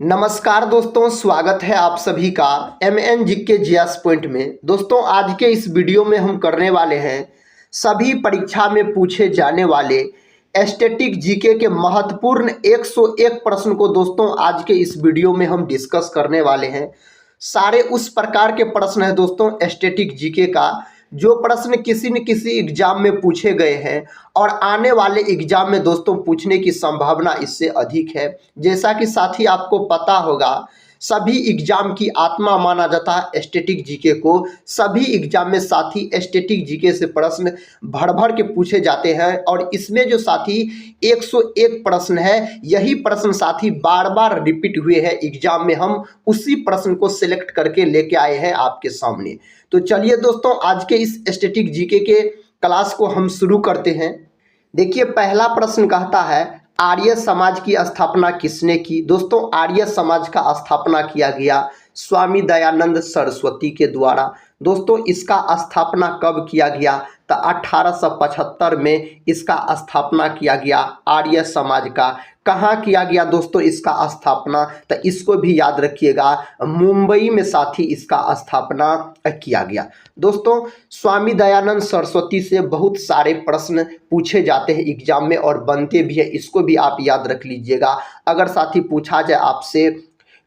नमस्कार दोस्तों, स्वागत है आप सभी का एमएन जीके जीएस पॉइंट में। दोस्तों, आज के इस वीडियो में हम करने वाले हैं सभी परीक्षा में पूछे जाने वाले स्टैटिक जीके के महत्वपूर्ण 101 प्रश्न को दोस्तों आज के इस वीडियो में हम डिस्कस करने वाले हैं। सारे उस प्रकार के प्रश्न हैं दोस्तों स्टैटिक जीके का जो प्रश्न किसी न किसी एग्जाम में पूछे गए हैं और आने वाले एग्जाम में दोस्तों पूछने की संभावना इससे अधिक है। जैसा कि साथी आपको पता होगा, सभी एग्जाम की आत्मा माना जाता है स्टैटिक जीके को। सभी एग्जाम में साथी स्टैटिक जीके से प्रश्न भर भर के पूछे जाते हैं और इसमें जो साथी 101 प्रश्न है, यही प्रश्न साथी बार बार रिपीट हुए हैं एग्जाम में। हम उसी प्रश्न को सिलेक्ट करके लेके आए हैं आपके सामने। तो चलिए दोस्तों, आज के इस स्टैटिक जीके के क्लास को हम शुरू करते हैं। देखिए, पहला प्रश्न कहता है आर्य समाज की स्थापना किसने की। दोस्तों, आर्य समाज का स्थापना किया गया स्वामी दयानंद सरस्वती के द्वारा। दोस्तों, इसका स्थापना कब किया गया? तो 1875 में इसका स्थापना किया गया आर्य समाज का। कहाँ किया गया दोस्तों इसका स्थापना? तो इसको भी याद रखिएगा, मुंबई में साथी इसका स्थापना किया गया। दोस्तों, स्वामी दयानंद सरस्वती से बहुत सारे प्रश्न पूछे जाते हैं एग्जाम में और बनते भी है, इसको भी आप याद रख लीजिएगा। अगर साथी पूछा जाए आपसे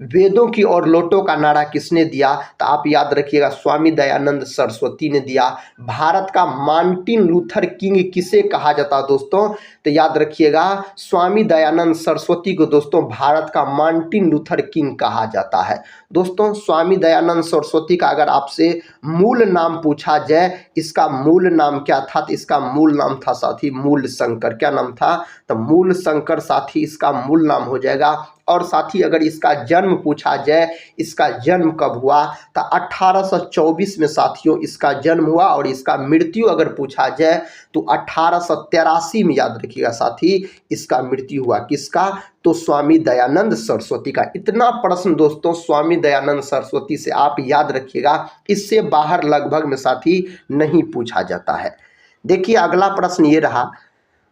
वेदों की और लोटों का नारा किसने दिया, तो आप याद रखिएगा स्वामी दयानंद सरस्वती ने दिया। भारत का मार्टिन लूथर किंग किसे कहा जाता है दोस्तों? तो याद रखिएगा स्वामी दयानंद सरस्वती को दोस्तों भारत का मार्टिन लूथर किंग कहा जाता है। दोस्तों, स्वामी दयानंद सरस्वती का अगर आपसे मूल नाम पूछा जाए, इसका मूल नाम क्या था? तो इसका मूल नाम था साथी मूल शंकर। क्या नाम था? तो मूल शंकर साथी इसका मूल नाम हो जाएगा। और साथी अगर इसका जन्म पूछा जाए, इसका जन्म कब हुआ? तो 1824 में साथियों इसका जन्म हुआ। और इसका मृत्यु अगर पूछा जाए तो 1883 में याद रखिएगा साथी इसका मृत्यु हुआ। किसका? तो स्वामी दयानंद सरस्वती का। इतना प्रश्न दोस्तों स्वामी दयानंद सरस्वती से आप याद रखिएगा, इससे बाहर लगभग में साथी नहीं पूछा जाता है। देखिए, अगला प्रश्न ये रहा।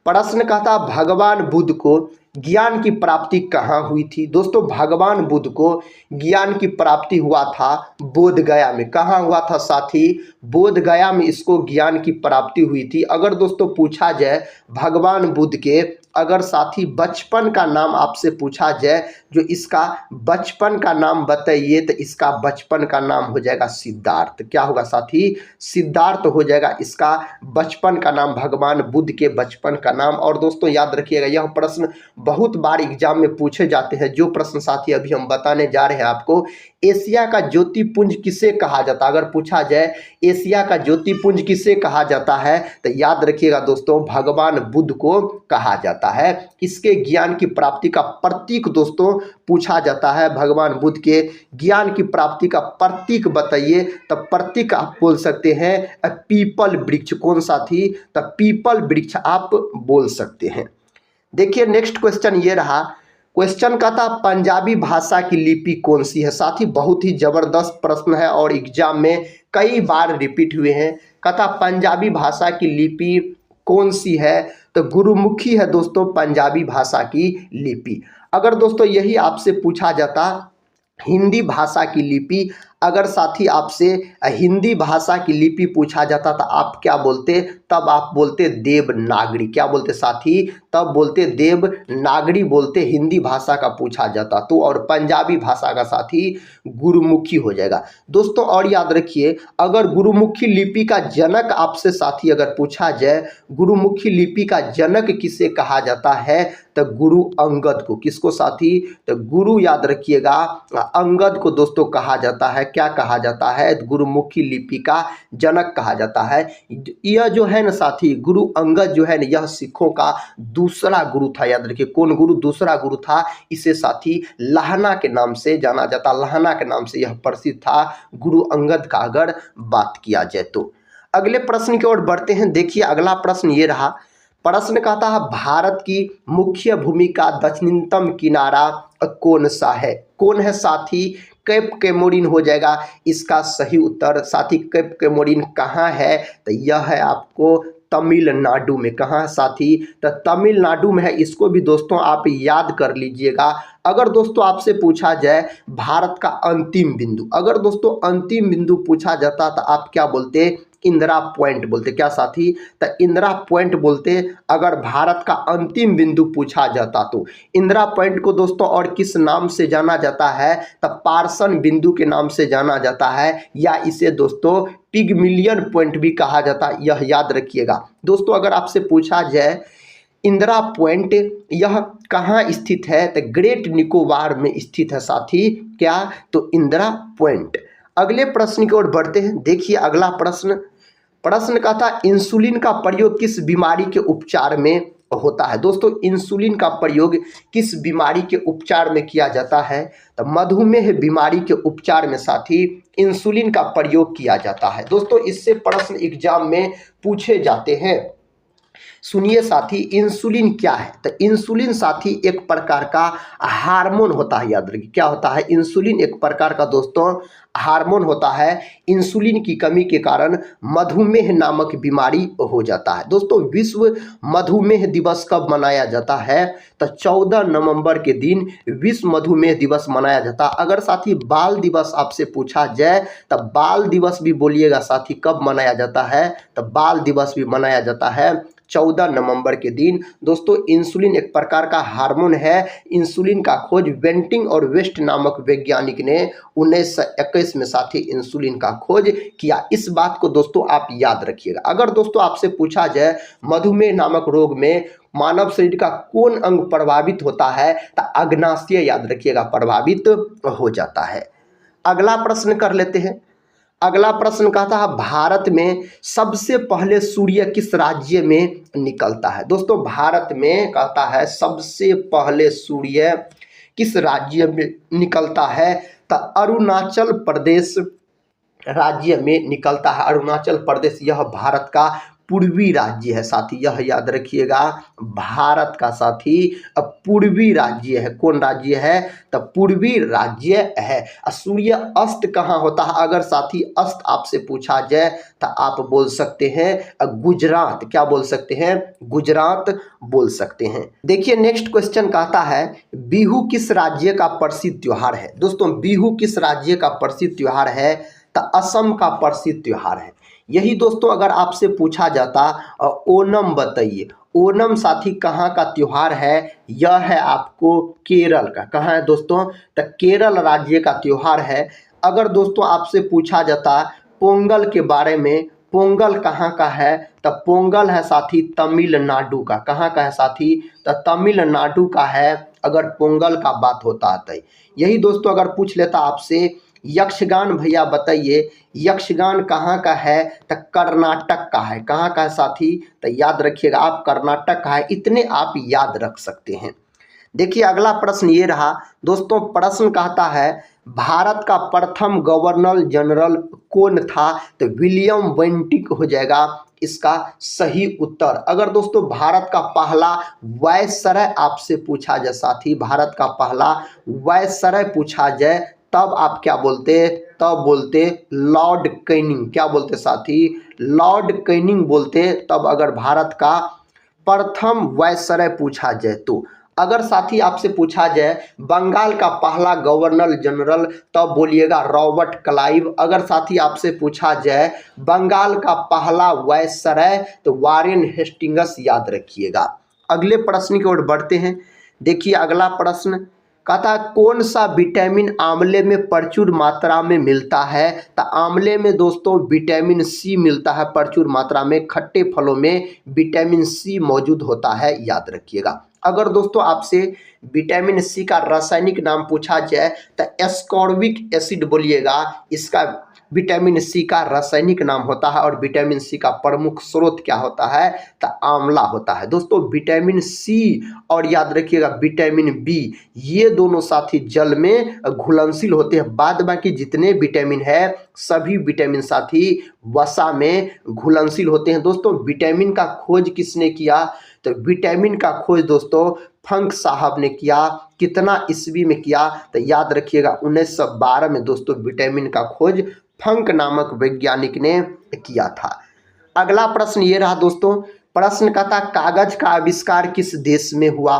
प्रश्न कहता भगवान बुद्ध को ज्ञान की प्राप्ति कहाँ हुई थी। दोस्तों, भगवान बुद्ध को ज्ञान की प्राप्ति हुआ था बोध गया में। कहाँ हुआ था साथी? बोध गया में इसको ज्ञान की प्राप्ति हुई थी। अगर दोस्तों पूछा जाए भगवान बुद्ध के अगर साथी बचपन का नाम आपसे पूछा जाए, जो इसका बचपन का नाम बताइए, तो इसका बचपन का नाम हो जाएगा सिद्धार्थ। क्या होगा साथी? सिद्धार्थ हो जाएगा इसका बचपन का नाम, भगवान बुद्ध के बचपन का नाम। और दोस्तों याद रखिएगा, यह प्रश्न बहुत बार एग्जाम में पूछे जाते हैं। जो प्रश्न साथी अभी हम बताने जा रहे हैं आपको, एशिया का ज्योतिपुंज किसे कहा जाता है? अगर पूछा जाए एशिया का ज्योतिपुंज किसे कहा जाता है, तो याद रखिएगा दोस्तों भगवान बुद्ध को कहा जाता है। इसके ज्ञान की प्राप्ति का प्रतीक दोस्तों पूछा जाता है। भगवान बुद्ध के ज्ञान की प्राप्ति का प्रतीक बताइए, तो प्रतीक आप बोल सकते हैं पीपल वृक्ष। कौन साथी? तो पीपल वृक्ष आप बोल सकते हैं। देखिए, नेक्स्ट क्वेश्चन ये रहा। क्वेश्चन का था पंजाबी भाषा की लिपि कौन सी है। साथी बहुत ही जबरदस्त प्रश्न है और एग्जाम में कई बार रिपीट हुए हैं। कहता पंजाबी भाषा की लिपि कौन सी है? तो गुरुमुखी है दोस्तों पंजाबी भाषा की लिपि। अगर दोस्तों यही आपसे पूछा जाता हिंदी भाषा की लिपि, अगर साथी आपसे हिंदी भाषा की लिपि पूछा जाता तो आप क्या बोलते? तब आप बोलते देवनागरी। क्या बोलते साथी? तब बोलते देवनागरी बोलते। हिंदी भाषा का पूछा जाता तो, और पंजाबी भाषा का साथी गुरुमुखी हो जाएगा दोस्तों। और याद रखिए, अगर गुरुमुखी लिपि का जनक आपसे साथी अगर पूछा जाए, गुरुमुखी लिपि का जनक किसे कहा जाता है? तो गुरु अंगद को। किसको साथी? तो गुरु याद रखिएगा अंगद को दोस्तों कहा जाता है। क्या कहा जाता है? गुरुमुखी लिपि का जनक कहा जाता है। यह जो है ना साथी गुरु अंगद जो है ना, यह सिखों का दूसरा गुरु था। याद रखिए कौन गुरु? दूसरा गुरु था। इसे साथी लाहना के नाम से जाना जाता। लाहना के नाम से यह प्रसिद्ध था गुरु अंगद का अगर बात किया जाए तो। अगले प्रश्न की ओर बढ़ते हैं। देखिए, अगला प्रश्न ये रहा। प्रश्न कहता है भारत की मुख्य भूमि का दक्षिणतम किनारा कौन सा है? कौन है साथी? केप कोमोरिन हो जाएगा इसका सही उत्तर। साथी केप कोमोरिन कहाँ है? तो यह है आपको तमिलनाडु में। कहाँ है साथी? तो तमिलनाडु में है। इसको भी दोस्तों आप याद कर लीजिएगा। अगर दोस्तों आपसे पूछा जाए भारत का अंतिम बिंदु, अगर दोस्तों अंतिम बिंदु पूछा जाता तो आप क्या बोलते? इंदिरा पॉइंट बोलते। क्या साथी? तो इंदिरा पॉइंट बोलते अगर भारत का अंतिम बिंदु पूछा जाता तो। इंदिरा पॉइंट को दोस्तों और किस नाम से जाना जाता है? तो पार्सन बिंदु के नाम से जाना जाता है, या इसे दोस्तों पिगमिलियन पॉइंट भी कहा जाता है, यह याद रखिएगा। दोस्तों अगर आपसे पूछा जाए इंदिरा पॉइंट यह कहाँ स्थित है? तो ग्रेट निकोबार में स्थित है साथी। क्या? तो इंदिरा पॉइंट। अगले प्रश्न की ओर बढ़ते हैं। देखिए अगला प्रश्न का था इंसुलिन का प्रयोग किस बीमारी के उपचार में होता है? दोस्तों इंसुलिन का प्रयोग किस बीमारी के उपचार में किया जाता है? तो मधुमेह बीमारी के उपचार में साथी इंसुलिन का प्रयोग किया जाता है। दोस्तों इससे प्रश्न एग्जाम में पूछे जाते हैं। सुनिए साथी, इंसुलिन क्या है? तो इंसुलिन साथी एक प्रकार का हार्मोन होता है, याद रखिए। क्या होता है? इंसुलिन एक प्रकार का दोस्तों हार्मोन होता है। इंसुलिन की कमी के कारण मधुमेह नामक बीमारी हो जाता है। दोस्तों विश्व मधुमेह दिवस कब मनाया जाता है? तो 14 नवंबर के दिन विश्व मधुमेह दिवस मनाया जाता है। अगर साथी बाल दिवस आपसे पूछा जाए तो बाल दिवस भी बोलिएगा साथी। कब मनाया जाता है? तो बाल दिवस भी मनाया जाता है 14 नवंबर के दिन। दोस्तों इंसुलिन एक प्रकार का हार्मोन है। इंसुलिन का खोज वेंटिंग और वेस्ट नामक वैज्ञानिक ने 1921 में साथी इंसुलिन का खोज किया। इस बात को दोस्तों आप याद रखिएगा। अगर दोस्तों आपसे पूछा जाए मधुमेह नामक रोग में मानव शरीर का कौन अंग प्रभावित होता है? तो अग्नाशय, याद रखिएगा, प्रभावित हो जाता है। अगला प्रश्न कर लेते हैं। अगला प्रश्न कहता है भारत में सबसे पहले सूर्य किस राज्य में निकलता है? दोस्तों भारत में कहता है सबसे पहले सूर्य किस राज्य में निकलता है? तो अरुणाचल प्रदेश राज्य में निकलता है। अरुणाचल प्रदेश यह भारत का पूर्वी राज्य है साथी, यह याद रखिएगा। भारत का साथी पूर्वी राज्य है। कौन राज्य है? तो पूर्वी राज्य है। सूर्य अस्त कहाँ होता है? अगर साथी अस्त आपसे पूछा जाए तो आप बोल सकते हैं गुजरात। क्या बोल सकते हैं? गुजरात बोल सकते हैं। देखिए नेक्स्ट क्वेश्चन कहता है बिहू किस राज्य का प्रसिद्ध त्योहार है? दोस्तों बिहू किस राज्य का प्रसिद्ध त्योहार है? तो असम का प्रसिद्ध त्योहार है। यही दोस्तों अगर आपसे पूछा जाता ओणम बताइए। ओणम साथी कहाँ का त्योहार है? यह है आपको केरल का। कहाँ है दोस्तों? तो केरल राज्य का त्योहार है। अगर दोस्तों आपसे पूछा जाता पोंगल के बारे में, पोंगल कहाँ का है? तो पोंगल है साथी तमिलनाडु का। कहाँ का है साथी? तो तमिलनाडु का है अगर पोंगल का बात होता है तो। यही दोस्तों अगर पूछ लेता आपसे यक्षगान भैया बताइए, यक्षगान कहाँ का है? तो कर्नाटक का है। कहाँ का है साथी? तो याद रखिएगा आप, कर्नाटक का है। इतने आप याद रख सकते हैं। देखिए अगला प्रश्न ये रहा दोस्तों। प्रश्न कहता है भारत का प्रथम गवर्नर जनरल कौन था? तो विलियम बेंटिक हो जाएगा इसका सही उत्तर। अगर दोस्तों भारत का पहला वायसराय आपसे पूछा जाए साथी, भारत का पहला वायसराय पूछा जाए तब आप क्या बोलते? तब बोलते लॉर्ड कैनिंग। क्या बोलते साथी? लॉर्ड कैनिंग बोलते तब अगर भारत का प्रथम वायसराय पूछा जाए तो। अगर साथी आपसे पूछा जाए बंगाल का पहला गवर्नर जनरल तब बोलिएगा रॉबर्ट क्लाइव। अगर साथी आपसे पूछा जाए बंगाल का पहला वायसराय तो वारेन हेस्टिंग्स, याद रखिएगा। अगले प्रश्न की ओर बढ़ते हैं। देखिए अगला प्रश्न कहता कौन सा विटामिन आंवले में प्रचुर मात्रा में मिलता है? तो आंवले में दोस्तों विटामिन सी मिलता है प्रचुर मात्रा में। खट्टे फलों में विटामिन सी मौजूद होता है, याद रखिएगा। अगर दोस्तों आपसे विटामिन सी का रासायनिक नाम पूछा जाए तो एस्कॉर्बिक एसिड बोलिएगा इसका विटामिन सी का रासायनिक नाम होता है। और विटामिन सी का प्रमुख स्रोत क्या होता है? तो आंवला होता है। दोस्तों विटामिन सी और याद रखिएगा विटामिन बी, ये दोनों साथी जल में घुलनशील होते हैं। बाद बाकी जितने विटामिन है सभी विटामिन साथी वसा में घुलनशील होते हैं। दोस्तों विटामिन का खोज किसने किया? तो विटामिन का खोज दोस्तों फंक साहब ने किया। कितना ईस्वी में किया? तो याद रखिएगा 1912 में दोस्तों विटामिन का खोज फंक नामक वैज्ञानिक ने किया था। अगला प्रश्न ये रहा दोस्तों। प्रश्न कहता कागज का आविष्कार किस देश में हुआ?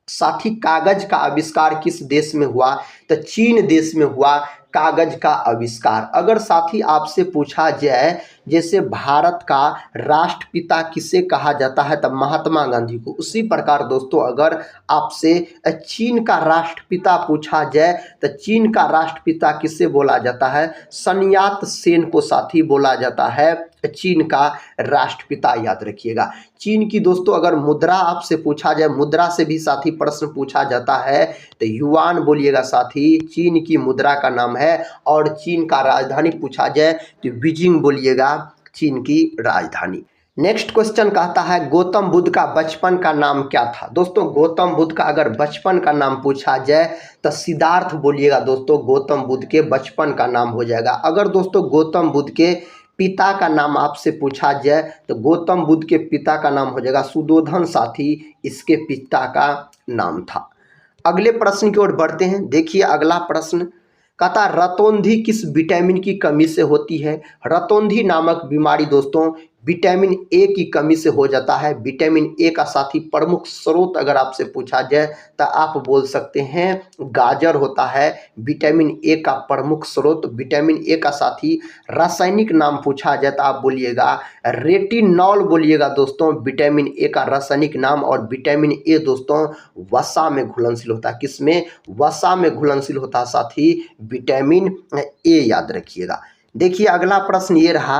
साथी कागज का आविष्कार किस देश में हुआ? तो चीन देश में हुआ कागज का आविष्कार। अगर साथी आपसे पूछा जाए जैसे भारत का राष्ट्रपिता किसे कहा जाता है, तब महात्मा गांधी को। उसी प्रकार दोस्तों अगर आपसे चीन का राष्ट्रपिता पूछा जाए तो चीन का राष्ट्रपिता किसे बोला जाता है? सन यात सेन को साथी बोला जाता है चीन का राष्ट्रपिता, याद रखिएगा। चीन की दोस्तों अगर मुद्रा आपसे पूछा जाए, मुद्रा से भी साथी प्रश्न पूछा जाता है तो युआन बोलिएगा साथी, चीन की मुद्रा का नाम है। और चीन का राजधानी पूछा जाए तो बीजिंग बोलिएगा चीन की राजधानी। नेक्स्ट क्वेश्चन कहता है गौतम बुद्ध का बचपन का नाम क्या था? दोस्तों गौतम बुद्ध का अगर बचपन का नाम पूछा जाए तो सिद्धार्थ बोलिएगा दोस्तों, गौतम बुद्ध के बचपन का नाम हो जाएगा। अगर दोस्तों गौतम बुद्ध के पिता का नाम आपसे पूछा जाए तो गौतम बुद्ध के पिता का नाम हो जाएगा सुद्धोधन साथी, इसके पिता का नाम था। अगले प्रश्न की ओर बढ़ते हैं। देखिए अगला प्रश्न कहता रतौंधी किस विटामिन की कमी से होती है? रतौंधी नामक बीमारी दोस्तों विटामिन ए की कमी से हो जाता है। विटामिन ए का साथी प्रमुख स्रोत अगर आपसे पूछा जाए तो आप बोल सकते हैं गाजर होता है विटामिन ए का प्रमुख स्रोत। विटामिन ए का साथी रासायनिक नाम पूछा जाए तो आप बोलिएगा रेटिनॉल बोलिएगा दोस्तों, विटामिन ए का रासायनिक नाम। और विटामिन ए दोस्तों वसा में घुलनशील होता है। किसमें? वसा में घुलनशील होता है साथी विटामिन ए, याद रखिएगा। देखिए अगला प्रश्न ये रहा।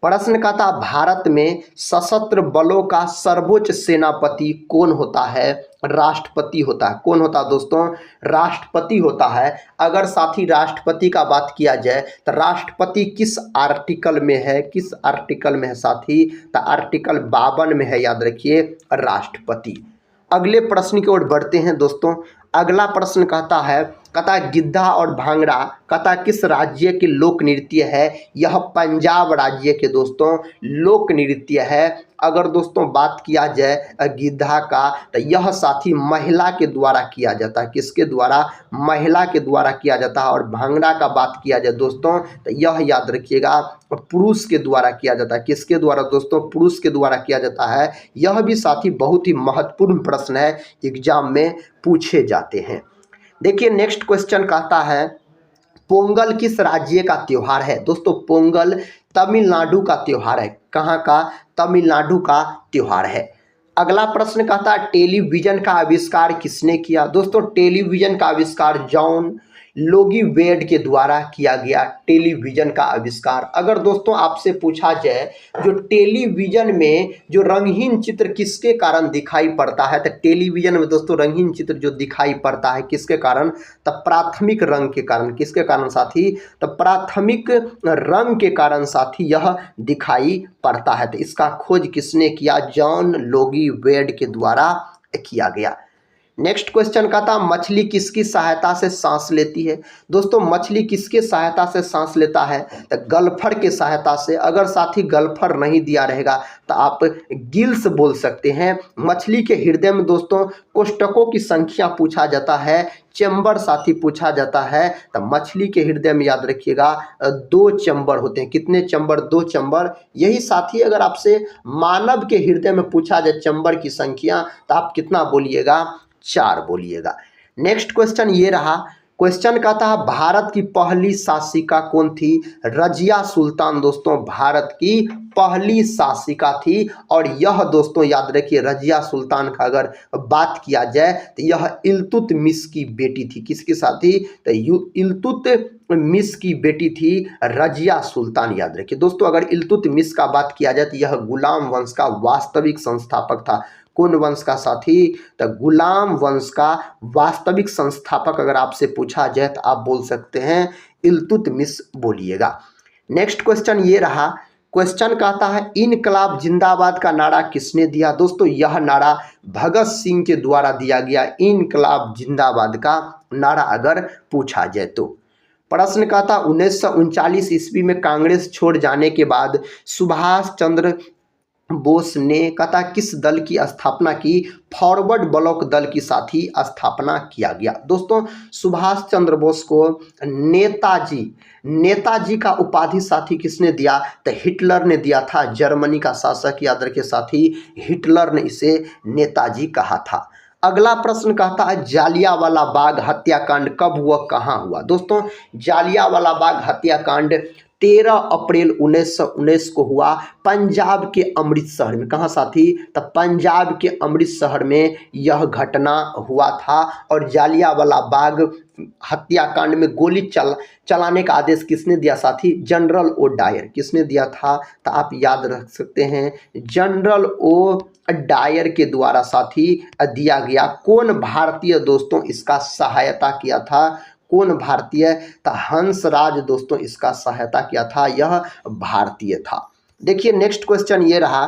प्रश्न का था भारत में सशस्त्र बलों का सर्वोच्च सेनापति कौन होता है? राष्ट्रपति होता है। कौन होता है दोस्तों? राष्ट्रपति होता है। अगर साथी राष्ट्रपति का बात किया जाए तो राष्ट्रपति किस आर्टिकल में है? किस आर्टिकल में है साथी? तो आर्टिकल 52 में है, याद रखिए राष्ट्रपति। अगले प्रश्न की ओर बढ़ते हैं दोस्तों। अगला प्रश्न कहता गिद्धा और भांगड़ा कहता किस राज्य के लोक नृत्य है? यह पंजाब राज्य के दोस्तों लोक नृत्य है। अगर दोस्तों बात किया जाए गिद्धा का तो यह साथी महिला के द्वारा किया जाता है। किसके द्वारा? महिला के द्वारा किया जाता है। और भांगड़ा का बात किया जाए दोस्तों तो यह याद रखिएगा पुरुष के द्वारा किया जाता है। किसके द्वारा दोस्तों? पुरुष के द्वारा किया जाता है। यह भी साथी बहुत ही महत्वपूर्ण प्रश्न है, एग्जाम में पूछे जाते हैं। देखिए नेक्स्ट क्वेश्चन कहता है पोंगल किस राज्य का त्योहार है? दोस्तों पोंगल तमिलनाडु का त्योहार है। कहाँ का? तमिलनाडु का त्योहार है। अगला प्रश्न कहता है टेलीविजन का आविष्कार किसने किया? दोस्तों टेलीविजन का आविष्कार जॉन लोगी वेड के द्वारा किया गया। टेलीविजन का आविष्कार। अगर दोस्तों आपसे पूछा जाए जो टेलीविजन में जो रंगीन चित्र किसके कारण दिखाई पड़ता है, तो टेलीविजन में दोस्तों रंगीन चित्र जो दिखाई पड़ता है किसके कारण? तो प्राथमिक रंग के कारण। किसके कारण साथी? तो प्राथमिक रंग के कारण साथी यह दिखाई पड़ता है। तो इसका खोज किसने किया? जॉन लोगी वेड के द्वारा किया गया। नेक्स्ट क्वेश्चन का था मछली किसकी सहायता से सांस लेती है? दोस्तों मछली किसके सहायता से सांस लेता है? तो गल्फर के सहायता से। अगर साथी गल्फर नहीं दिया रहेगा तो आप गिल्स बोल सकते हैं। मछली के हृदय में दोस्तों कोष्ठकों की संख्या पूछा जाता है, चैम्बर साथी पूछा जाता है। तो मछली के हृदय में याद रखिएगा 2 चैम्बर होते हैं। कितने चैम्बर? 2 चैम्बर। यही साथी अगर आपसे मानव के हृदय में पूछा जाए चैम्बर की संख्या तो आप कितना बोलिएगा? 4 बोलिएगा। नेक्स्ट क्वेश्चन ये रहा। क्वेश्चन कहता है भारत की पहली शासिका कौन थी? रजिया सुल्तान दोस्तों भारत की पहली शासिका थी। और यह दोस्तों याद रखिए रजिया सुल्तान का अगर बात किया जाए तो यह इल्तुतमिश की बेटी थी। किसकी साथी? तो इल्तुतमिश की बेटी थी रजिया सुल्तान, याद रखिए दोस्तों। अगर इल्तुतमिश का बात किया जाए तो यह गुलाम वंश का वास्तविक संस्थापक था। कौन वंश का साथी? तो गुलाम वंश का वास्तविक संस्थापक अगर आपसे पूछा जाए तो आप बोल सकते हैं इल्तुतमिश बोलिएगा। नेक्स्ट क्वेश्चन ये रहा। क्वेश्चन कहता है इनकलाब जिंदाबाद का नारा किसने दिया? दोस्तों यह नारा भगत सिंह के द्वारा दिया गया। इनकलाब जिंदाबाद का नारा अगर पूछा जाए तो। प्रश्न कहता 1939 ईस्वी में कांग्रेस छोड़ जाने के बाद सुभाष चंद्र बोस ने कहता किस दल की स्थापना की? फॉरवर्ड ब्लॉक दल की साथी स्थापना किया गया। दोस्तों सुभाष चंद्र बोस को नेताजी का उपाधि साथी किसने दिया? तो हिटलर ने दिया था। जर्मनी का शासक, याद रखिए साथी, हिटलर ने इसे नेताजी कहा था। अगला प्रश्न कहता है जालियांवाला बाग हत्याकांड कब हुआ, कहाँ हुआ। दोस्तों जालियांवाला बाग हत्याकांड 13 अप्रैल 1919 को हुआ पंजाब के अमृतसर में। कहाँ साथी, तो पंजाब के अमृतसर में यह घटना हुआ था। और जालियांवाला बाग हत्याकांड में गोली चलाने का आदेश किसने दिया साथी, जनरल ओ डायर। किसने दिया था, तो आप याद रख सकते हैं जनरल ओ डायर के द्वारा साथी दिया गया। कौन भारतीय दोस्तों इसका सहायता किया था, कौन भारतीय, तो हंसराज दोस्तों इसका सहायता किया था, यह भारतीय था। देखिए नेक्स्ट क्वेश्चन ये रहा।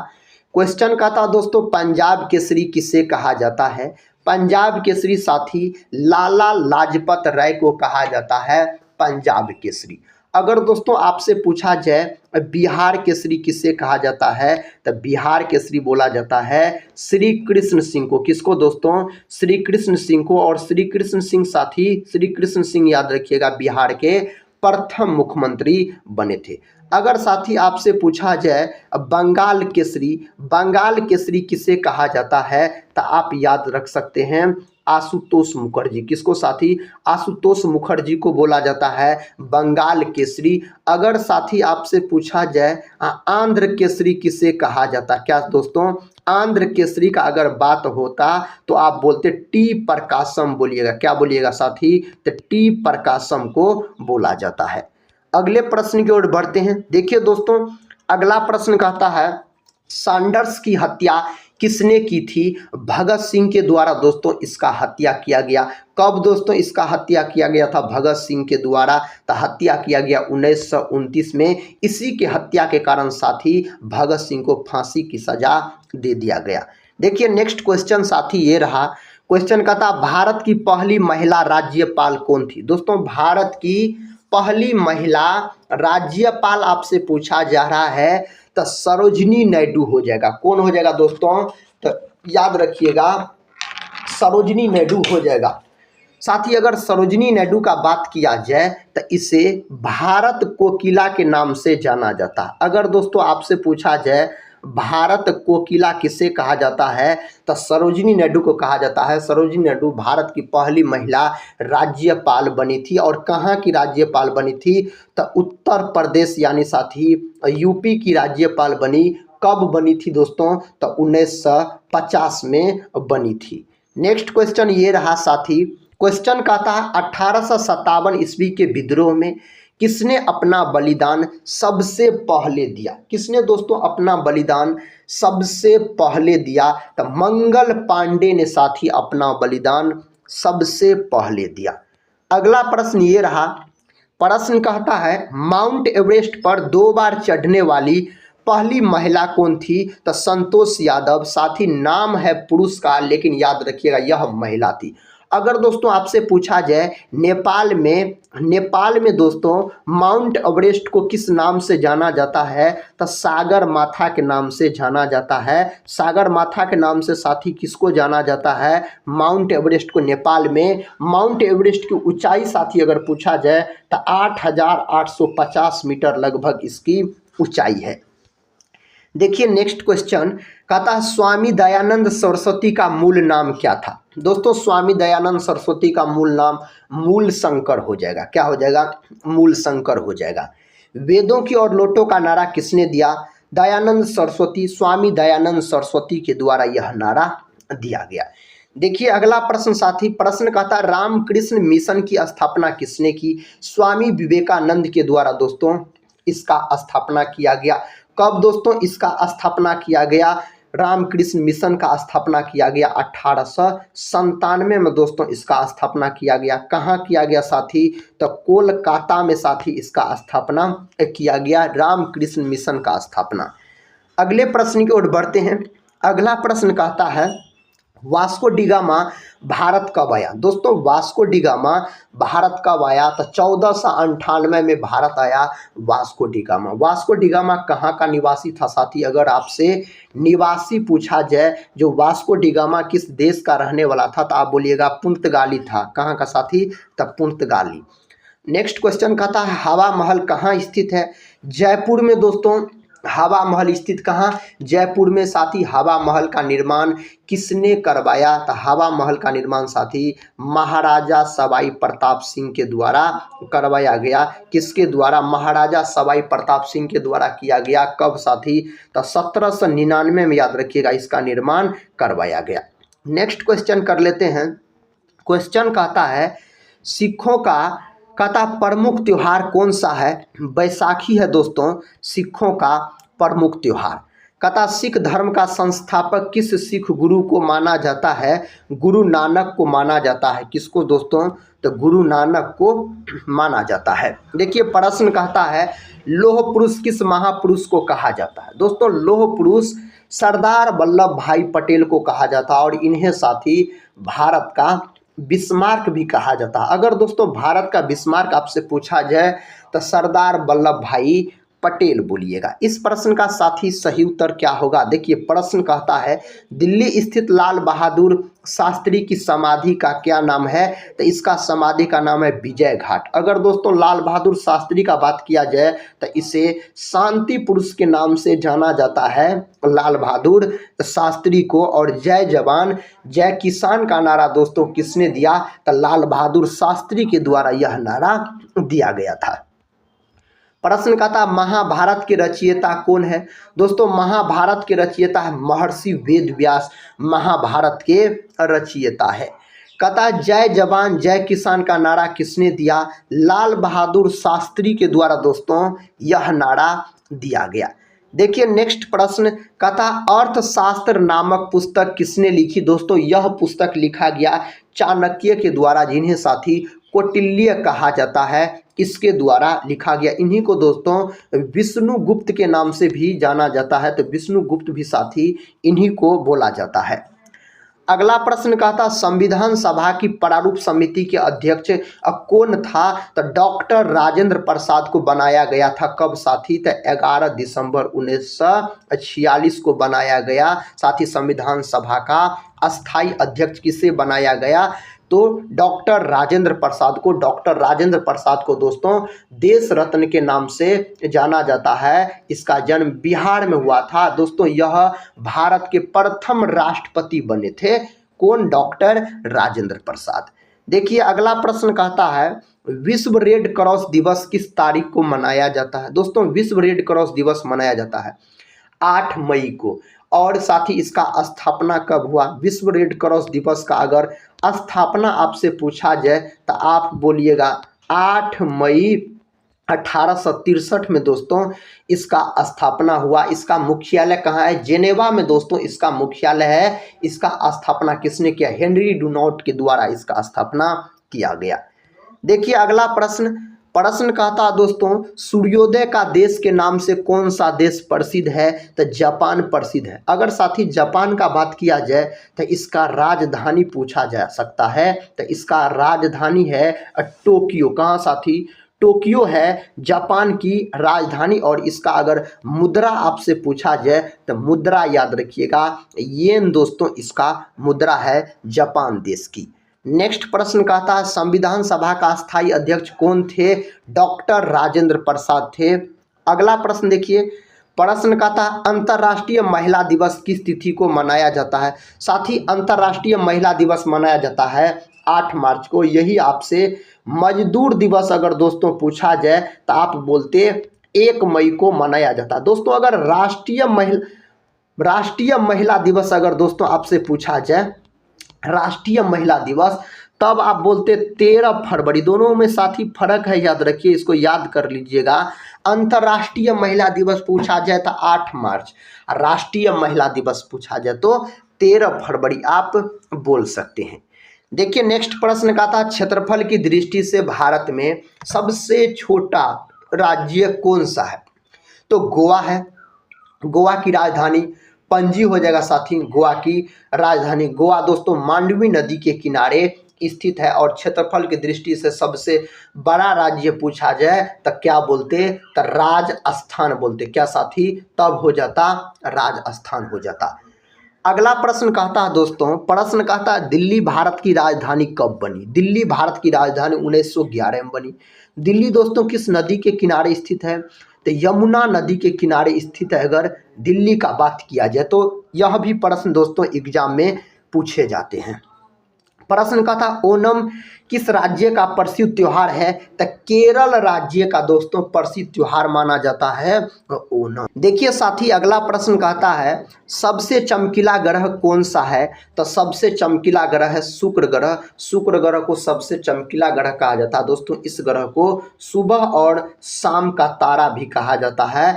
क्वेश्चन का था दोस्तों पंजाब केसरी किसे कहा जाता है। पंजाब केसरी साथी लाला लाजपत राय को कहा जाता है पंजाब केसरी। अगर दोस्तों आपसे पूछा जाए बिहार केसरी किसे कहा जाता है, तो बिहार केसरी बोला जाता है श्री कृष्ण सिंह को। किसको दोस्तों, श्री कृष्ण सिंह को। और श्री कृष्ण सिंह साथी, श्री कृष्ण सिंह याद रखिएगा बिहार के प्रथम मुख्यमंत्री बने थे। अगर साथी आपसे पूछा जाए बंगाल केसरी किसे कहा जाता है, तो आप याद रख सकते हैं आशुतोष मुखर्जी। किसको साथी, आशुतोष मुखर्जी को बोला जाता है बंगाल केसरी। अगर साथी आपसे पूछा जाए आंध्र केसरी किसे कहा जाता, क्या दोस्तों आंध्र केसरी का अगर बात होता तो आप बोलते टी प्रकाशम बोलिएगा। क्या बोलिएगा साथी, तो टी प्रकाशम को बोला जाता है। अगले प्रश्न की ओर बढ़ते हैं। देखिए दोस्तों अगला प्रश्न कहता है सैंडर्स की हत्या किसने की थी, भगत सिंह के द्वारा दोस्तों इसका हत्या किया गया। कब दोस्तों इसका हत्या किया गया था, भगत सिंह के द्वारा, तो हत्या किया गया 1929 में। इसी के हत्या के कारण साथी भगत सिंह को फांसी की सजा दे दिया गया। देखिए नेक्स्ट क्वेश्चन साथी ये रहा। क्वेश्चन कहता भारत की पहली महिला राज्यपाल कौन थी। दोस्तों भारत की पहली महिला राज्यपाल आपसे पूछा जा रहा है तो सरोजिनी नायडू हो जाएगा। कौन हो जाएगा दोस्तों, तो याद रखिएगा सरोजिनी नायडू हो जाएगा। साथ ही अगर सरोजिनी नायडू का बात किया जाए तो इसे भारत कोकिला के नाम से जाना जाता है। अगर दोस्तों आपसे पूछा जाए भारत कोकिला किसे कहा जाता है, तो सरोजिनी नायडू को कहा जाता है। सरोजिनी नायडू भारत की पहली महिला राज्यपाल बनी थी। और कहाँ की राज्यपाल बनी थी, तो उत्तर प्रदेश यानी साथी यूपी की राज्यपाल बनी। कब बनी थी दोस्तों, तो 1950 में बनी थी। नेक्स्ट क्वेश्चन ये रहा साथी। क्वेश्चन कहता है 1857 ईस्वी के विद्रोह में किसने अपना बलिदान सबसे पहले दिया। किसने दोस्तों अपना बलिदान सबसे पहले दिया, तो मंगल पांडे ने साथी अपना बलिदान सबसे पहले दिया। अगला प्रश्न ये रहा। प्रश्न कहता है माउंट एवरेस्ट पर 2 बार चढ़ने वाली पहली महिला कौन थी, तो संतोष यादव। साथी नाम है पुरुष का लेकिन याद रखिएगा यह महिला थी। अगर दोस्तों आपसे पूछा जाए नेपाल में दोस्तों माउंट एवरेस्ट को किस नाम से जाना जाता है, तो सागर माथा के नाम से जाना जाता है। सागर माथा के नाम से साथी किसको जाना जाता है, माउंट एवरेस्ट को। नेपाल में माउंट एवरेस्ट की ऊंचाई साथी अगर पूछा जाए तो 8,850 मीटर लगभग इसकी ऊंचाई है। देखिए नेक्स्ट क्वेश्चन कहता है स्वामी दयानंद सरस्वती का मूल नाम क्या था। दोस्तों स्वामी दयानंद सरस्वती का मूल नाम मूल शंकर हो जाएगा। क्या हो जाएगा, मूल शंकर हो जाएगा। वेदों की और लोटों का नारा किसने दिया, दयानंद सरस्वती। स्वामी दयानंद सरस्वती के द्वारा यह नारा दिया गया। देखिए अगला प्रश्न साथी। प्रश्न कहता है रामकृष्ण मिशन की स्थापना किसने की, स्वामी विवेकानंद के द्वारा दोस्तों इसका स्थापना किया गया। कब दोस्तों इसका स्थापना किया गया, रामकृष्ण मिशन का स्थापना किया गया 1897 में दोस्तों इसका स्थापना किया गया। कहाँ किया गया साथी, तो कोलकाता में साथी इसका स्थापना किया गया, रामकृष्ण मिशन का स्थापना। अगले प्रश्न की ओर बढ़ते हैं। अगला प्रश्न कहता है वास्को डी गामा भारत कब आया। दोस्तों वास्को डी गामा भारत कब आया, तो 1498 में भारत आया Vasco D gamma. Vasco D gamma कहाँ का निवासी था साथी, अगर आपसे निवासी पूछा जाए जो वास्को डी गामा किस देश का रहने वाला था, तो आप बोलिएगा पुर्तगाली था। कहाँ का साथी, तब पुर्तगाली। नेक्स्ट क्वेश्चन कहता है हवा महल कहाँ स्थित है। जयपुर में दोस्तों हवा महल स्थित कहाँ? जयपुर में। साथी हवा महल का निर्माण किसने करवाया? तो हवा महल का निर्माण साथी महाराजा सवाई प्रताप सिंह के द्वारा करवाया गया। किसके द्वारा? महाराजा सवाई प्रताप सिंह के द्वारा किया गया। कब साथी? तो 1799 में, याद रखिएगा, इसका निर्माण करवाया गया। नेक्स्ट क्वेश्चन कर लेते हैं। क्वेश्चन कहता है सिखों का प्रमुख त्योहार कौन सा है? बैसाखी है दोस्तों सिखों का प्रमुख त्योहार। सिख धर्म का संस्थापक किस सिख गुरु को माना जाता है? गुरु नानक को माना जाता है। किसको दोस्तों? तो गुरु नानक को माना जाता है। देखिए प्रश्न कहता है लौह पुरुष किस महापुरुष को कहा जाता है? दोस्तों लौह पुरुष सरदार वल्लभ भाई पटेल को कहा जाता है और इन्हें साथी भारत का बिस्मार्क भी कहा जाता है। अगर दोस्तों भारत का बिस्मार्क आपसे पूछा जाए तो सरदार वल्लभ भाई पटेल बोलिएगा। इस प्रश्न का साथी सही उत्तर क्या होगा? देखिए प्रश्न कहता है दिल्ली स्थित लाल बहादुर शास्त्री की समाधि का क्या नाम है? तो इसका समाधि का नाम है विजय घाट। अगर दोस्तों लाल बहादुर शास्त्री का बात किया जाए तो इसे शांति पुरुष के नाम से जाना जाता है लाल बहादुर शास्त्री को। और जय जवान जय किसान का नारा दोस्तों किसने दिया? तो लाल बहादुर शास्त्री के द्वारा यह नारा दिया गया था। प्रश्न का था महाभारत के रचयिता कौन है? दोस्तों महाभारत के रचयिता है महर्षि वेदव्यास, महाभारत के रचयिता है। कहता जय जवान जय किसान का नारा किसने दिया? लाल बहादुर शास्त्री के द्वारा दोस्तों यह नारा दिया गया। देखिए नेक्स्ट प्रश्न कहता अर्थशास्त्र नामक पुस्तक किसने लिखी? दोस्तों यह पुस्तक लिखा गया चाणक्य के द्वारा, जिन्हें साथी कौटिल्य कहा जाता है। किसके द्वारा लिखा गया? इन्हीं को दोस्तों विष्णुगुप्त के नाम से भी जाना जाता है। तो विष्णुगुप्त भी साथी इन्हीं को बोला जाता है। अगला प्रश्न कहता संविधान सभा की प्रारूप समिति के अध्यक्ष कौन था? तो डॉक्टर राजेंद्र प्रसाद को बनाया गया था। कब साथी? तो 11 दिसंबर 1946 को बनाया गया। साथ ही संविधान सभा का अस्थायी अध्यक्ष किसे बनाया गया? तो डॉक्टर राजेंद्र प्रसाद को दोस्तों देश रत्न के नाम से जाना जाता है। इसका जन्म बिहार में हुआ था। दोस्तों यह भारत के प्रथम राष्ट्रपति बने थे। कौन? डॉक्टर राजेंद्र प्रसाद। देखिए अगला प्रश्न कहता है विश्व रेड क्रॉस दिवस किस तारीख को मनाया जाता है? दोस्तों विश्व रेड क्रॉस दिवस मनाया जाता है 8 मई को। और साथ ही इसका स्थापना कब हुआ? विश्व रेड क्रॉस दिवस का अगर स्थापना आपसे पूछा जाए तो आप बोलिएगा 8 मई 1863 में दोस्तों इसका स्थापना हुआ। इसका मुख्यालय कहाँ है? जेनेवा में दोस्तों इसका मुख्यालय है। इसका स्थापना किसने किया? हेनरी डुनॉट के द्वारा इसका स्थापना किया गया। देखिए अगला प्रश्न कहता दोस्तों सूर्योदय का देश के नाम से कौन सा देश प्रसिद्ध है? तो जापान प्रसिद्ध है। अगर साथी जापान का बात किया जाए तो इसका राजधानी पूछा जा सकता है। तो इसका राजधानी है टोक्यो। कहाँ साथी? टोक्यो है जापान की राजधानी। और इसका अगर मुद्रा आपसे पूछा जाए तो मुद्रा याद रखिएगा येन दोस्तों इसका मुद्रा है जापान देश की। नेक्स्ट प्रश्न कहता है संविधान सभा का स्थायी अध्यक्ष कौन थे? डॉक्टर राजेंद्र प्रसाद थे। अगला प्रश्न देखिए प्रश्न कहता है अंतर्राष्ट्रीय महिला दिवस किस तिथि को मनाया जाता है? साथी अंतर्राष्ट्रीय महिला दिवस मनाया जाता है 8 मार्च को। यही आपसे मजदूर दिवस अगर दोस्तों पूछा जाए तो आप बोलते 1 मई को मनाया जाता है। दोस्तों अगर राष्ट्रीय महिला दिवस अगर दोस्तों आपसे पूछा जाए राष्ट्रीय महिला दिवस तब आप बोलते 13 फरवरी। दोनों में साथी फर्क है, याद रखिए, इसको याद कर लीजिएगा। अंतर्राष्ट्रीय महिला दिवस पूछा जाए तो 8 मार्च, राष्ट्रीय महिला दिवस पूछा जाए तो 13 फरवरी आप बोल सकते हैं। देखिए नेक्स्ट प्रश्न का था क्षेत्रफल की दृष्टि से भारत में सबसे छोटा राज्य कौन सा है? तो गोवा है। गोवा की राजधानी पणजी हो जाएगा साथी। गोवा की राजधानी गोवा दोस्तों मांडवी नदी के किनारे स्थित है। और क्षेत्रफल की दृष्टि से सबसे बड़ा राज्य पूछा जाए तो क्या बोलते? तो राजस्थान बोलते। क्या साथी? तब हो जाता राजस्थान हो जाता। अगला प्रश्न कहता है दोस्तों, प्रश्न कहता है दिल्ली भारत की राजधानी कब बनी? दिल्ली भारत की राजधानी 1911 में बनी। दिल्ली दोस्तों किस नदी के किनारे स्थित है? तो यमुना नदी के किनारे स्थित है। अगर दिल्ली का बात किया जाए तो यह भी प्रश्न दोस्तों एग्जाम में पूछे जाते हैं। प्रश्न का था ओणम किस राज्य का प्रसिद्ध त्योहार है? तो केरल राज्य का दोस्तों प्रसिद्ध त्योहार माना जाता है ओणम। देखिए साथी, अगला प्रश्न कहता है सबसे चमकीला ग्रह कौन सा है? तो सबसे चमकीला ग्रह है शुक्र ग्रह। शुक्र ग्रह को सबसे चमकीला ग्रह कहा जाता है दोस्तों। इस ग्रह को सुबह और शाम का तारा भी कहा जाता है।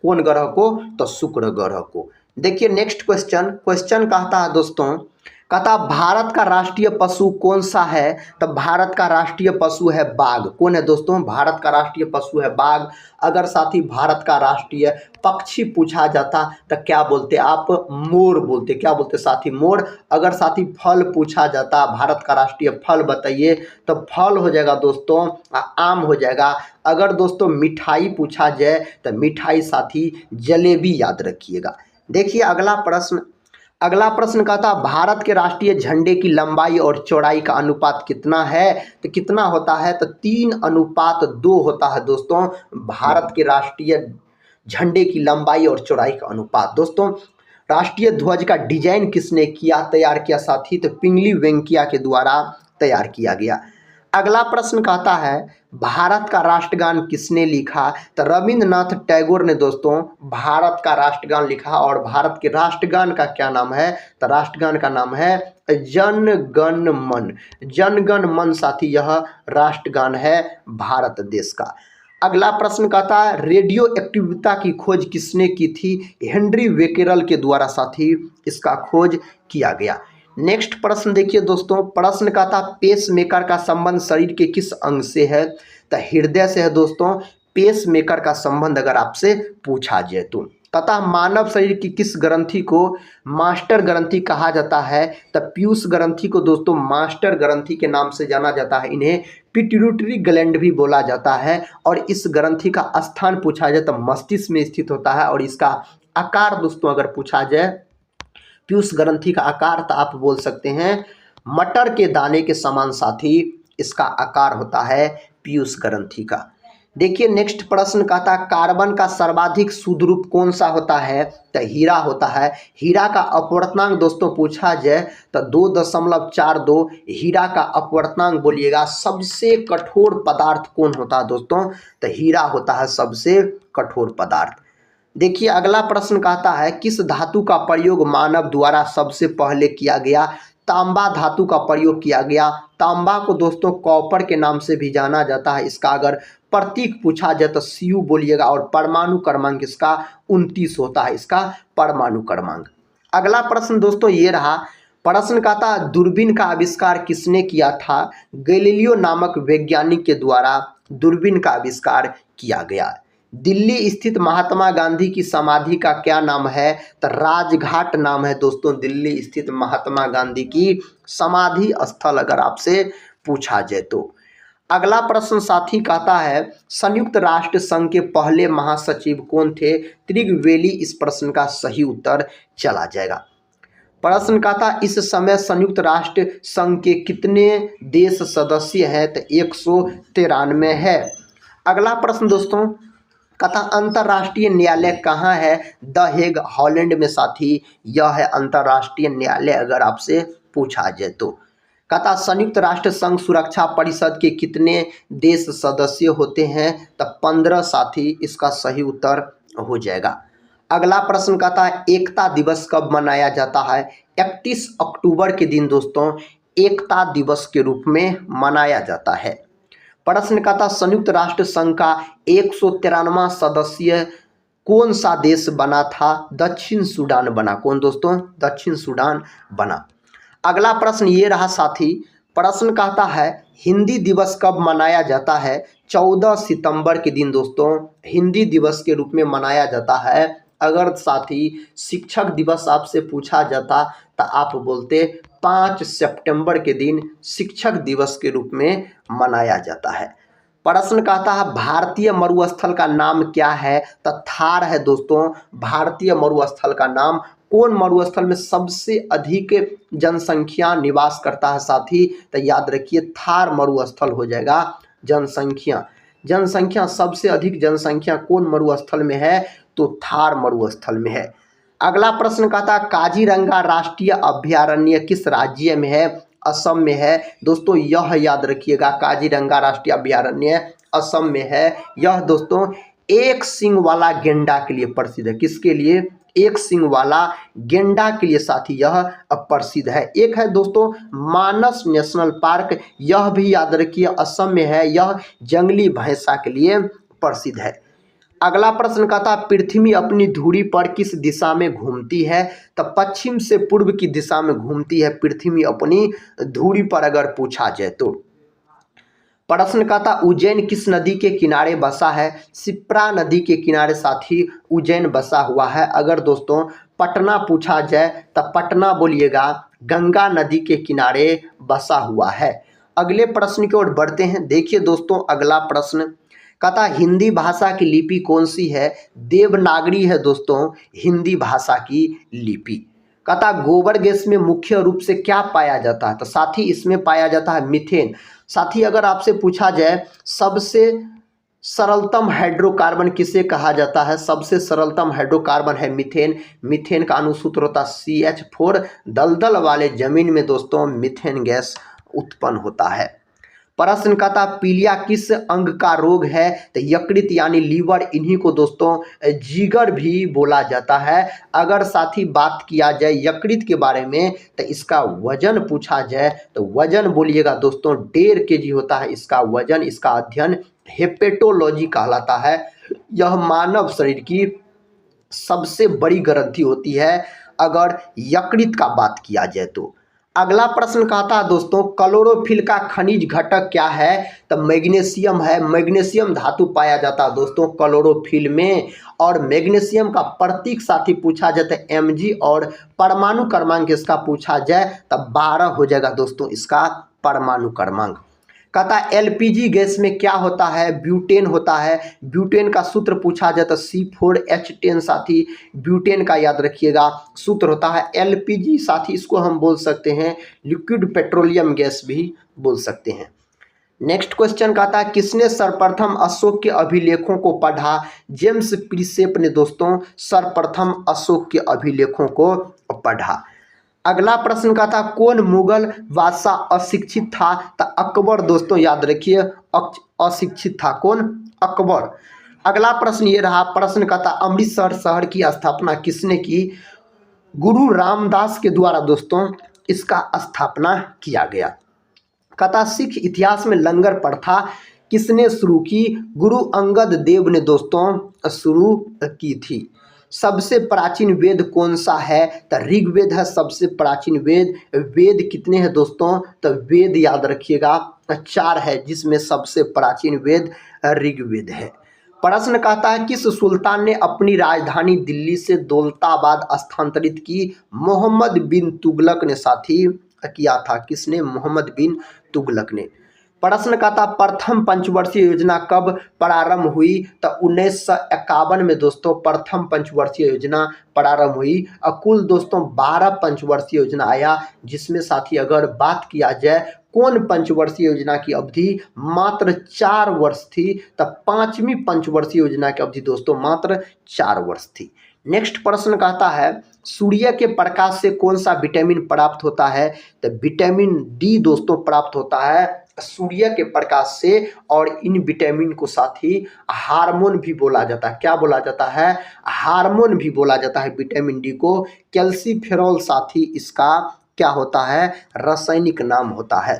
कौन ग्रह को? तो शुक्र ग्रह को। देखिए नेक्स्ट क्वेश्चन कहता है दोस्तों, कहता भारत का राष्ट्रीय पशु कौन सा है? तो भारत का राष्ट्रीय पशु है बाघ। कौन है दोस्तों? भारत का राष्ट्रीय पशु है बाघ। अगर साथी भारत का राष्ट्रीय पक्षी पूछा जाता तो क्या बोलते आप? मोर बोलते। क्या बोलते साथी? मोर। अगर साथी फल पूछा जाता, भारत का राष्ट्रीय फल बताइए, तो फल हो जाएगा दोस्तों आम हो जाएगा। अगर दोस्तों मिठाई पूछा जाए तो मिठाई साथी जलेबी याद रखिएगा। देखिए अगला प्रश्न कहता भारत के राष्ट्रीय झंडे की लंबाई और चौड़ाई का अनुपात कितना है? तो कितना होता है? तो 3:2 होता है दोस्तों भारत के राष्ट्रीय झंडे की लंबाई और चौड़ाई का अनुपात। दोस्तों राष्ट्रीय ध्वज का डिजाइन किसने तैयार किया साथी? तो पिंगली वेंकैया के द्वारा तैयार किया गया। अगला प्रश्न कहता है भारत का राष्ट्रगान किसने लिखा? तो रविंद्रनाथ टैगोर ने दोस्तों भारत का राष्ट्रगान लिखा। और भारत के राष्ट्रगान का क्या नाम है? तो राष्ट्रगान का नाम है जन गण मन। जन गण मन साथी यह राष्ट्रगान है भारत देश का। अगला प्रश्न कहता है रेडियो एक्टिविटी की खोज किसने की थी? हेनरी बेकेरेल के द्वारा साथी इसका खोज किया गया। नेक्स्ट प्रश्न देखिए दोस्तों, प्रश्न का था पेस मेकर का संबंध शरीर के किस अंग से है? तो हृदय से है दोस्तों पेस मेकर का संबंध अगर आपसे पूछा जाए तो। तथा मानव शरीर की किस ग्रंथि को मास्टर ग्रंथि कहा जाता है? तो पीयूष ग्रंथि को दोस्तों मास्टर ग्रंथि के नाम से जाना जाता है। इन्हें पिट्यूटरी ग्लैंड भी बोला जाता है। और इस ग्रंथि का स्थान पूछा जाए तो मस्तिष्क में स्थित होता है। और इसका आकार दोस्तों अगर पूछा जाए पीयूष ग्रंथि का आकार, तो आप बोल सकते हैं मटर के दाने के समान साथी इसका आकार होता है पीयूष ग्रंथि का। देखिए नेक्स्ट प्रश्न कहता कार्बन का सर्वाधिक शुद्ध रूप कौन सा होता है? तो हीरा होता है। हीरा का अपवर्तनांक दोस्तों पूछा जाए तो 2.42 हीरा का अपवर्तनांक बोलिएगा। सबसे कठोर पदार्थ कौन होता है दोस्तों? तो हीरा होता है सबसे कठोर पदार्थ। देखिए अगला प्रश्न कहता है किस धातु का प्रयोग मानव द्वारा सबसे पहले किया गया? तांबा धातु का प्रयोग किया गया। तांबा को दोस्तों कॉपर के नाम से भी जाना जाता है। इसका अगर प्रतीक पूछा जाए तो Cu बोलिएगा। और परमाणु क्रमांक इसका 29 होता है, इसका परमाणु क्रमांक। अगला प्रश्न दोस्तों ये रहा, प्रश्न कहता दूरबीन का आविष्कार किसने किया था? गैलीलियो नामक वैज्ञानिक के द्वारा दूरबीन का आविष्कार किया गया। दिल्ली स्थित महात्मा गांधी की समाधि का क्या नाम है? तो राजघाट नाम है दोस्तों दिल्ली स्थित महात्मा गांधी की समाधि स्थल अगर आपसे पूछा जाए तो। अगला प्रश्न साथी कहता है संयुक्त राष्ट्र संघ के पहले महासचिव कौन थे? त्रिगवेली इस प्रश्न का सही उत्तर चला जाएगा। प्रश्न कहता इस समय संयुक्त राष्ट्र संघ के कितने देश सदस्य हैं? तो 193 है। अगला प्रश्न दोस्तों कहता अंतर्राष्ट्रीय न्यायालय कहाँ है? द हेग हॉलैंड में साथी यह है अंतर्राष्ट्रीय न्यायालय अगर आपसे पूछा जाए तो। कहता संयुक्त राष्ट्र संघ सुरक्षा परिषद के कितने देश सदस्य होते हैं? तो 15 साथी इसका सही उत्तर हो जाएगा। अगला प्रश्न कहता है एकता दिवस कब मनाया जाता है? 31 अक्टूबर के दिन दोस्तों एकता दिवस के रूप में मनाया जाता है। प्रश्न कहता संयुक्त राष्ट्र संघ का 193वां सदस्य कौन सा देश बना था? दक्षिण सूडान बना। कौन दोस्तों? दक्षिण सूडान बना। अगला प्रश्न ये रहा साथी, प्रश्न कहता है हिंदी दिवस कब मनाया जाता है? 14 सितंबर के दिन दोस्तों हिंदी दिवस के रूप में मनाया जाता है। अगर साथी शिक्षक दिवस आपसे पूछा जाता तो आप बोलते 5 सितंबर के दिन शिक्षक दिवस के रूप में मनाया जाता है। प्रश्न कहता है भारतीय मरुस्थल का नाम क्या है? तो थार है दोस्तों। भारतीय मरुस्थल का नाम कौन मरुस्थल में सबसे अधिक जनसंख्या निवास करता है साथी? तो याद रखिए थार मरुस्थल हो जाएगा। जनसंख्या जनसंख्या सबसे अधिक जनसंख्या कौन मरुस्थल में है? तो थार मरुस्थल में है। अगला प्रश्न कहता है काजीरंगा राष्ट्रीय अभयारण्य किस राज्य में है? असम में है। दोस्तों यह याद रखिएगा, काजीरंगा राष्ट्रीय अभयारण्य असम में है। यह दोस्तों एक सींग वाला गेंडा के लिए प्रसिद्ध है। किसके लिए? एक सींग वाला गेंडा के लिए साथी यह प्रसिद्ध है। एक है दोस्तों मानस नेशनल पार्क, यह भी याद रखिए असम में है। यह जंगली भैंसा के लिए प्रसिद्ध है। अगला प्रश्न कहता है पृथ्वी अपनी धुरी पर किस दिशा में घूमती है? तो पश्चिम से पूर्व की दिशा में घूमती है पृथ्वी अपनी धुरी पर, अगर पूछा जाए तो। प्रश्न कहता उज्जैन किस नदी के किनारे बसा है? शिप्रा नदी के किनारे साथी उज्जैन बसा हुआ है। अगर दोस्तों पटना पूछा जाए तो पटना बोलिएगा गंगा नदी के किनारे बसा हुआ है। अगले प्रश्न की ओर बढ़ते हैं। देखिए दोस्तों अगला प्रश्न कहता हिंदी भाषा की लिपि कौन सी है? देवनागरी है दोस्तों हिंदी भाषा की लिपि। कहता गोबर गैस में मुख्य रूप से क्या पाया जाता है? तो साथी इसमें पाया जाता है मीथेन। साथी अगर आपसे पूछा जाए सबसे सरलतम हाइड्रोकार्बन किसे कहा जाता है? सबसे सरलतम हाइड्रोकार्बन है मीथेन। मीथेन का अनुसूत्र होता है CH4। दलदल वाले जमीन में दोस्तों मीथेन गैस उत्पन्न होता है। प्रश्न कहता पीलिया किस अंग का रोग है? तो यकृत यानी लीवर, इन्हीं को दोस्तों जिगर भी बोला जाता है। अगर साथी बात किया जाए यकृत के बारे में तो इसका वजन पूछा जाए तो वजन बोलिएगा दोस्तों 1.5 kg होता है इसका वजन। इसका अध्ययन हेपेटोलॉजी कहलाता है। यह मानव शरीर की सबसे बड़ी ग्रंथि होती है अगर यकृत का बात किया जाए तो। अगला प्रश्न कहता है दोस्तों क्लोरोफिल का खनिज घटक क्या है? तो मैग्नीशियम है। मैग्नीशियम धातु पाया जाता है दोस्तों क्लोरोफिल में। और मैग्नीशियम का प्रतीक साथी पूछा जाता है Mg, और परमाणु क्रमांक इसका पूछा जाए तो 12 हो जाएगा दोस्तों इसका परमाणु क्रमांक। कहता है LPG गैस में क्या होता है? ब्यूटेन होता है। ब्यूटेन का सूत्र पूछा जाए तो C4H10 साथी ब्यूटेन का याद रखिएगा सूत्र होता है। LPG साथी इसको हम बोल सकते हैं लिक्विड पेट्रोलियम गैस भी बोल सकते हैं। नेक्स्ट क्वेश्चन कहता है किसने सर्वप्रथम अशोक के अभिलेखों को पढ़ा? जेम्स प्रिसेप ने दोस्तों सर्वप्रथम अशोक के अभिलेखों को पढ़ा। अगला प्रश्न का था कौन मुगल बादशाह अशिक्षित था? तो अकबर दोस्तों याद रखिए अशिक्षित था। कौन? अकबर। अगला प्रश्न ये रहा। प्रश्न का था अमृतसर शहर की स्थापना किसने की? गुरु रामदास के द्वारा दोस्तों इसका स्थापना किया गया। कहता सिख इतिहास में लंगर प्रथा किसने शुरू की? गुरु अंगद देव ने दोस्तों शुरू की थी। सबसे प्राचीन वेद कौन सा है? तो ऋग्वेद है सबसे प्राचीन वेद। वेद कितने हैं दोस्तों? तो वेद याद रखिएगा 4 है, जिसमें सबसे प्राचीन वेद ऋग्वेद है। प्रश्न कहता है किस सुल्तान ने अपनी राजधानी दिल्ली से दौलताबाद स्थानांतरित की? मोहम्मद बिन तुगलक ने साथी किया था। किसने? मोहम्मद बिन तुगलक ने। प्रश्न कहता प्रथम पंचवर्षीय योजना कब प्रारंभ हुई? तो 1951 में दोस्तों प्रथम पंचवर्षीय योजना प्रारंभ हुई। कुल दोस्तों 12 पंचवर्षीय योजना आया, जिसमें साथी अगर बात किया जाए कौन पंचवर्षीय योजना की अवधि मात्र 4 वर्ष थी, तब 5वीं पंचवर्षीय योजना की अवधि दोस्तों मात्र 4 वर्ष थी। नेक्स्ट प्रश्न कहता है सूर्य के प्रकाश से कौन सा विटामिन प्राप्त होता है? तो विटामिन डी दोस्तों प्राप्त होता है सूर्य के प्रकाश से। और इन विटामिन को साथी हार्मोन भी बोला जाता है। क्या बोला जाता है? हार्मोन भी बोला जाता है विटामिन डी को। कैल्सीफेरॉल साथी इसका क्या होता है? रासायनिक नाम होता है।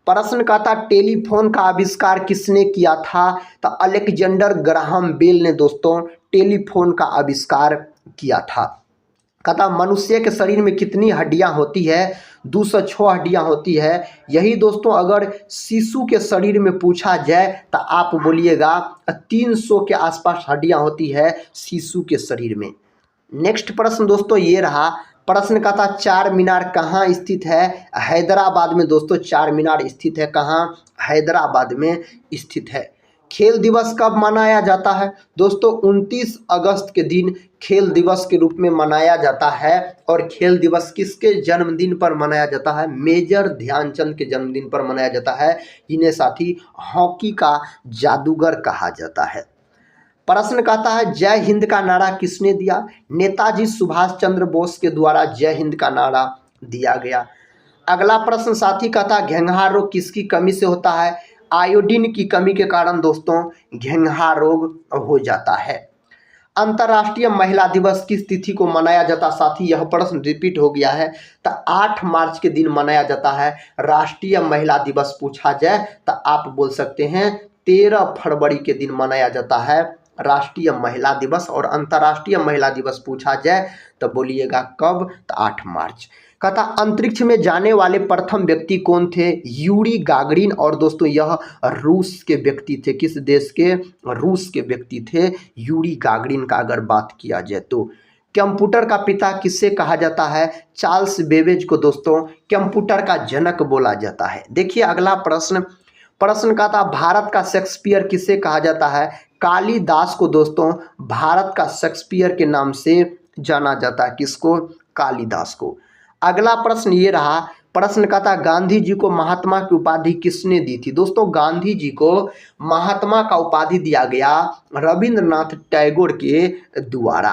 प्रश्न कहता टेलीफोन का आविष्कार किसने किया था? तो अलेक्जेंडर ग्राहम बेल ने दोस्तों टेलीफोन का आविष्कार किया था। कहता मनुष्य के शरीर में कितनी हड्डियां होती है? 206 हड्डियां होती है। यही दोस्तों अगर शिशु के शरीर में पूछा जाए तो आप बोलिएगा 300 के आसपास हड्डियां होती है शिशु के शरीर में। नेक्स्ट प्रश्न दोस्तों ये रहा। प्रश्न का था चार मीनार कहाँ स्थित है? हैदराबाद में दोस्तों चार मीनार स्थित है। कहाँ? हैदराबाद में स्थित है। खेल दिवस कब मनाया जाता है दोस्तों? 29 अगस्त के दिन खेल दिवस के रूप में मनाया जाता है। और खेल दिवस किसके जन्मदिन पर मनाया जाता है? मेजर ध्यानचंद के जन्मदिन पर मनाया जाता है। इन्हें साथी हॉकी का जादूगर कहा जाता है। प्रश्न कहता है जय हिंद का नारा किसने दिया? नेताजी सुभाष चंद्र बोस के द्वारा जय हिंद का नारा दिया गया। अगला प्रश्न साथी कहता है घेंघा रोग किसकी कमी से होता है? आयोडीन की कमी के कारण दोस्तों घेंघा रोग हो जाता है। अंतर्राष्ट्रीय महिला दिवस किस तिथि को मनाया जाता? साथी यह प्रश्न रिपीट हो गया है, तो 8 मार्च के दिन मनाया जाता है। राष्ट्रीय महिला दिवस पूछा जाए तो आप बोल सकते हैं 13 फरवरी के दिन मनाया जाता है राष्ट्रीय महिला दिवस। और अंतर्राष्ट्रीय महिला दिवस पूछा जाए तो बोलिएगा कब? तो 8 मार्च। कहता अंतरिक्ष में जाने वाले प्रथम व्यक्ति कौन थे? Yuri Gagarin. और दोस्तों यह रूस के व्यक्ति थे। किस देश के? रूस के व्यक्ति थे यूरी गागरिन का अगर बात किया जाए तो। कंप्यूटर का पिता किससे कहा जाता है? चार्ल्स बेबेज को दोस्तों कंप्यूटर का जनक बोला जाता है। देखिए अगला प्रश्न का था भारत का शेक्सपियर किसे कहा जाता है? कालिदास को दोस्तों भारत का शेक्सपियर के नाम से जाना जाता है। किसको? कालिदास को। अगला प्रश्न ये रहा, प्रश्न का था गांधी जी को महात्मा की उपाधि किसने दी थी? दोस्तों गांधी जी को महात्मा का उपाधि दिया गया रविंद्रनाथ टैगोर के द्वारा।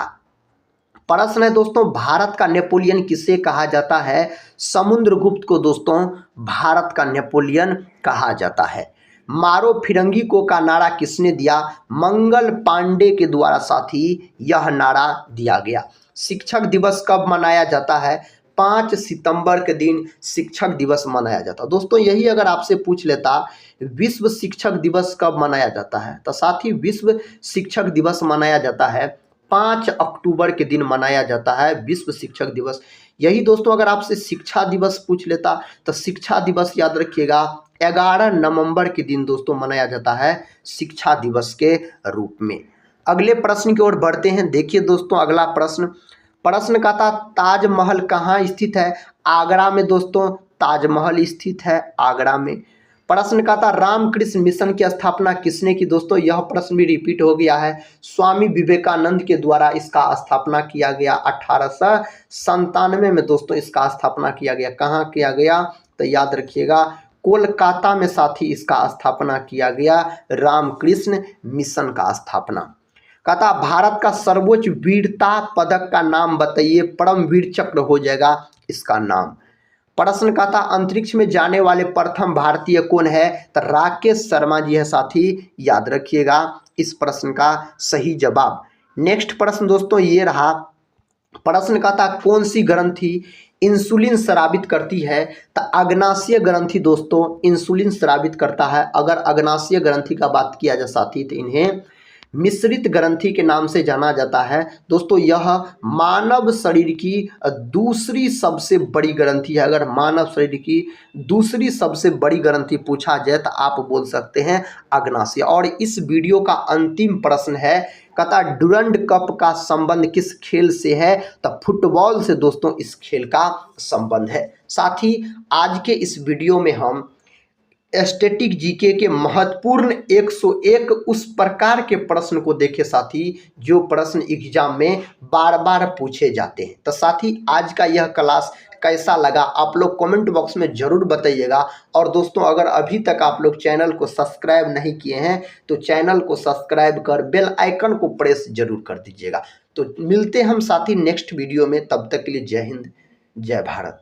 प्रश्न है दोस्तों भारत का नेपोलियन किसे कहा जाता है? समुद्रगुप्त को दोस्तों भारत का नेपोलियन कहा जाता है। मारो फिरंगी को का नारा किसने दिया? मंगल पांडे के द्वारा साथी यह नारा दिया गया। शिक्षक दिवस कब मनाया जाता है? 5 सितंबर के दिन शिक्षक दिवस मनाया जाता है। दोस्तों यही अगर आपसे पूछ लेता विश्व शिक्षक दिवस कब मनाया जाता है, तो साथी विश्व शिक्षक दिवस मनाया जाता है 5 अक्टूबर के दिन मनाया जाता है विश्व शिक्षक दिवस। यही दोस्तों अगर आपसे शिक्षा दिवस पूछ लेता तो शिक्षा दिवस याद रखिएगा 11 नवंबर के दिन दोस्तों मनाया जाता है शिक्षा दिवस के रूप में। अगले प्रश्न की ओर बढ़ते हैं। देखिए दोस्तों अगला प्रश्न का था ताजमहल कहाँ स्थित है? आगरा में दोस्तों ताजमहल स्थित है, आगरा में। प्रश्न का था रामकृष्ण मिशन की स्थापना किसने की? दोस्तों यह प्रश्न भी रिपीट हो गया है। स्वामी विवेकानंद के द्वारा इसका स्थापना किया गया 1897 में दोस्तों इसका स्थापना किया गया। कहाँ किया गया? तो याद रखिएगा कोलकाता में साथी इसका स्थापना किया गया रामकृष्ण मिशन का स्थापना। कहता भारत का सर्वोच्च वीरता पदक का नाम बताइए। परमवीर चक्र हो जाएगा इसका नाम। प्रश्न का था अंतरिक्ष में जाने वाले प्रथम भारतीय कौन है? तो राकेश शर्मा जी है साथी, याद रखिएगा इस प्रश्न का सही जवाब। नेक्स्ट प्रश्न दोस्तों ये रहा, प्रश्न का था कौन सी ग्रंथि इंसुलिन स्रावित करती है? तो अग्नाशय ग्रंथि दोस्तों इंसुलिन स्रावित करता है। अगर अग्नाशय ग्रंथि का बात किया जाए साथी तो इन्हें मिश्रित ग्रंथि के नाम से जाना जाता है। दोस्तों यह मानव शरीर की दूसरी सबसे बड़ी ग्रंथि है। अगर मानव शरीर की दूसरी सबसे बड़ी ग्रंथि पूछा जाए तो आप बोल सकते हैं अग्नाशय। और इस वीडियो का अंतिम प्रश्न है, कहता डुरंड कप का संबंध किस खेल से है? तो फुटबॉल से दोस्तों इस खेल का संबंध है। साथ ही आज के इस वीडियो में हम स्टैटिक जीके के महत्वपूर्ण 101 उस प्रकार के प्रश्न को देखे साथी जो प्रश्न एग्जाम में बार बार पूछे जाते हैं। तो साथी आज का यह क्लास कैसा लगा आप लोग कमेंट बॉक्स में ज़रूर बताइएगा। और दोस्तों अगर अभी तक आप लोग चैनल को सब्सक्राइब नहीं किए हैं तो चैनल को सब्सक्राइब कर बेल आइकन को प्रेस जरूर कर दीजिएगा। तो मिलते हम साथी नेक्स्ट वीडियो में, तब तक के लिए जय हिंद जय भारत।